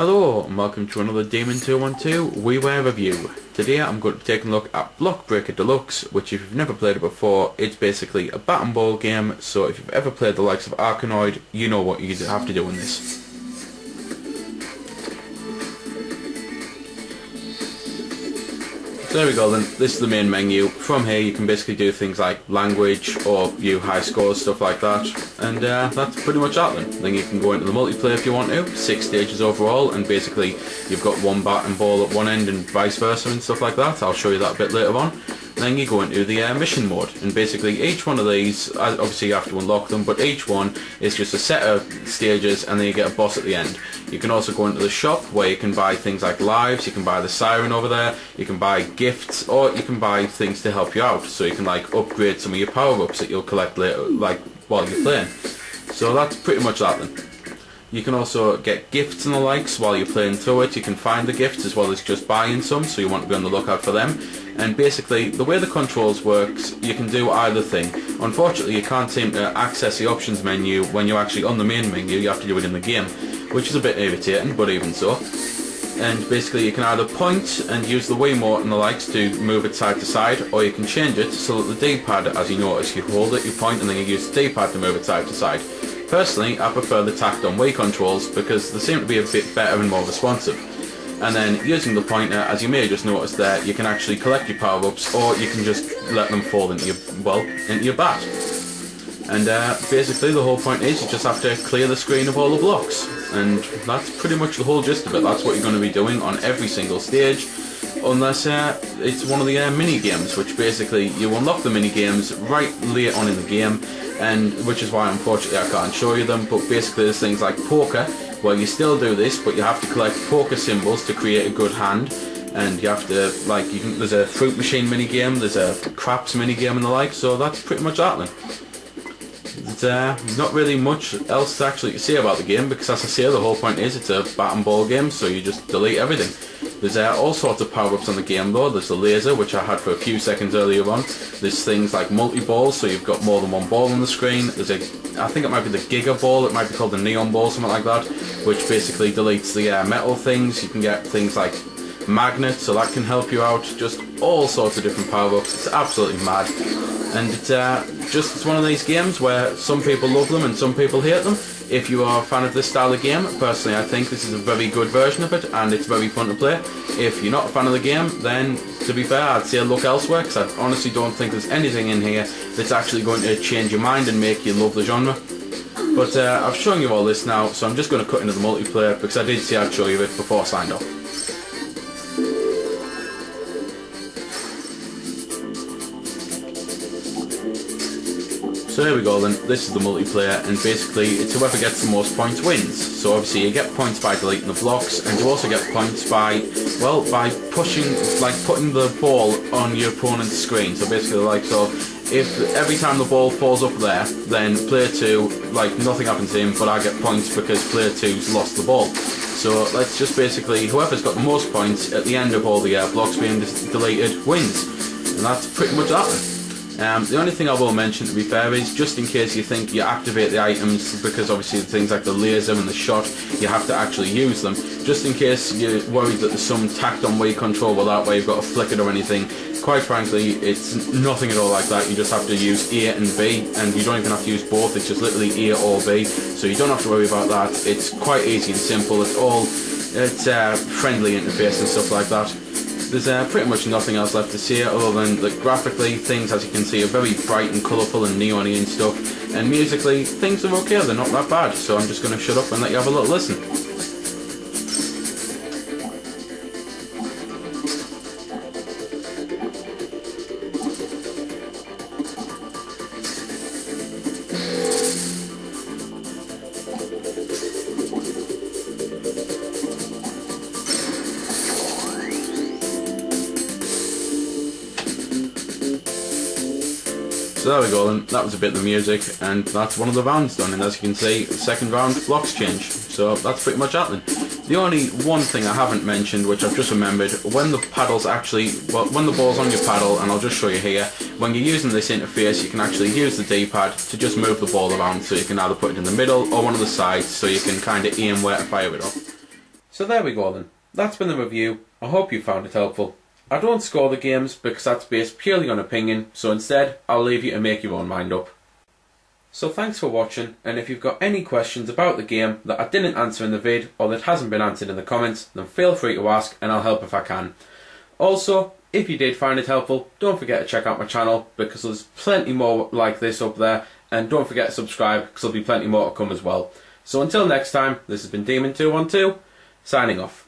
Hello and welcome to another Demon 212 Wii Ware review. Today I'm going to be taking a look at Block Breaker Deluxe, which if you've never played it before, it's basically a bat and ball game, so if you've ever played the likes of Arkanoid, you know what you have to do in this. So there we go then, this is the main menu. From here you can basically do things like language or view high scores, stuff like that. And that's pretty much that then. Then you can go into the multiplayer if you want to, 6 stages overall, and basically you've got one bat and ball at one end and vice versa and stuff like that. I'll show you that a bit later on. Then you go into the mission mode, and basically each one of these, obviously you have to unlock them, but each one is just a set of stages and then you get a boss at the end. You can also go into the shop where you can buy things like lives, you can buy the siren over there, you can buy gifts, or you can buy things to help you out, so you can like upgrade some of your power-ups that you'll collect later, like while you're playing. So that's pretty much that then. You can also get gifts and the likes while you're playing through it. You can find the gifts as well as just buying some, so you want to be on the lookout for them. And basically, the way the controls works, you can do either thing. Unfortunately, you can't seem to access the options menu when you're actually on the main menu. You have to do it in the game, which is a bit irritating, but even so. And basically, you can either point and use the Wiimote and the likes to move it side to side, or you can change it so that the D-pad, as you notice, you hold it, you point, and then you use the D-pad to move it side to side. Personally, I prefer the tacked-on Wii controls because they seem to be a bit better and more responsive. And then using the pointer, as you may have just noticed there, you can actually collect your power-ups, or you can just let them fall into your bat. And basically the whole point is you just have to clear the screen of all the blocks. And that's pretty much the whole gist of it. That's what you're going to be doing on every single stage. Unless it's one of the mini games, which basically you unlock the mini games right late on in the game, and which is why unfortunately I can't show you them. But basically there's things like poker, where you still do this, but you have to collect poker symbols to create a good hand, and you have to there's a fruit machine mini game, there's a craps mini game and the like. So that's pretty much that then. It's not really much else to actually say about the game, because as I say, the whole point is it's a bat and ball game, so you just delete everything. There's all sorts of power-ups on the game though. There's the laser, which I had for a few seconds earlier on. There's things like multi-balls, so you've got more than one ball on the screen. There's I think it might be the Giga Ball, it might be called the Neon Ball, something like that, which basically deletes the metal things. You can get things like magnets, so that can help you out. Just all sorts of different power-ups. It's absolutely mad. And it's one of these games where some people love them and some people hate them. If you are a fan of this style of game, personally I think this is a very good version of it, and it's very fun to play. If you're not a fan of the game, then to be fair, I'd say look elsewhere, because I honestly don't think there's anything in here that's actually going to change your mind and make you love the genre. But I've shown you all this now, so I'm just going to cut into the multiplayer, because I did say I'd show you it before I signed off. So there we go then, this is the multiplayer, and basically it's whoever gets the most points wins. So obviously you get points by deleting the blocks, and you also get points by putting the ball on your opponent's screen. So basically if every time the ball falls up there, then player 2, nothing happens to him, but I get points because player 2's lost the ball. So let's just basically, whoever's got the most points at the end of all the blocks being deleted wins. And that's pretty much that. The only thing I will mention, to be fair, is just in case you think you activate the items, because obviously things like the laser and the shot, you have to actually use them. Just in case you're worried that there's some tacked-on Wii control where you've got to flick it or anything, quite frankly, it's nothing at all like that. You just have to use A and B, and you don't even have to use both. It's just literally A or B, so you don't have to worry about that. It's quite easy and simple. It's friendly interface and stuff like that. There's pretty much nothing else left to say other than that graphically things, as you can see, are very bright and colourful and neon-y and stuff, and musically things are okay, they're not that bad, so I'm just going to shut up and let you have a little listen. So there we go then, that was a bit of the music, and that's one of the rounds done, and as you can see, the second round blocks change, so that's pretty much happening. The only one thing I haven't mentioned, which I've just remembered, when the ball's on your paddle, and I'll just show you here, when you're using this interface you can actually use the D-pad to just move the ball around, so you can either put it in the middle or one of the sides, so you can kind of aim where to fire it off. So there we go then. That's been the review. I hope you found it helpful. I don't score the games because that's based purely on opinion, so instead I'll leave you to make your own mind up. So thanks for watching, and if you've got any questions about the game that I didn't answer in the vid or that hasn't been answered in the comments, then feel free to ask and I'll help if I can. Also, if you did find it helpful, don't forget to check out my channel because there's plenty more like this up there, and don't forget to subscribe because there'll be plenty more to come as well. So until next time, this has been Demon212, signing off.